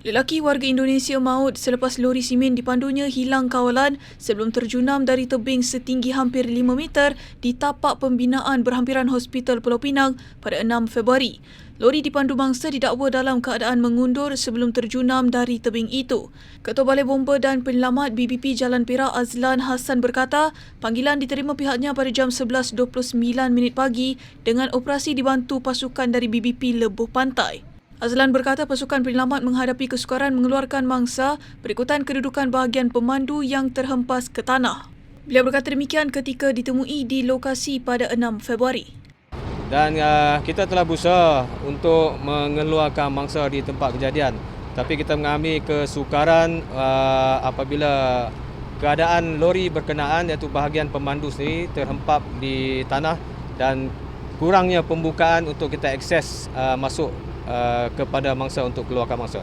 Lelaki warga Indonesia maut selepas lori simen dipandunya hilang kawalan sebelum terjunam dari tebing setinggi hampir 5 meter di tapak pembinaan berhampiran Hospital Pulau Pinang pada 6 Februari. Lori dipandu mangsa didakwa dalam keadaan mengundur sebelum terjunam dari tebing itu. Ketua Balai Bomba dan Penyelamat BBP Jalan Perak Azlan Hassan berkata, panggilan diterima pihaknya pada jam 11.29 pagi dengan operasi dibantu pasukan dari BBP Lebuh Pantai. Azlan berkata pasukan penyelamat menghadapi kesukaran mengeluarkan mangsa berikutan kedudukan bahagian pemandu yang terhempas ke tanah. Beliau berkata demikian ketika ditemui di lokasi pada 6 Februari. Dan kita telah berusaha untuk mengeluarkan mangsa di tempat kejadian. Tapi kita mengalami kesukaran apabila keadaan lori berkenaan iaitu bahagian pemandu sendiri terhempap di tanah dan kurangnya pembukaan untuk kita akses masuk kepada mangsa untuk keluarkan mangsa.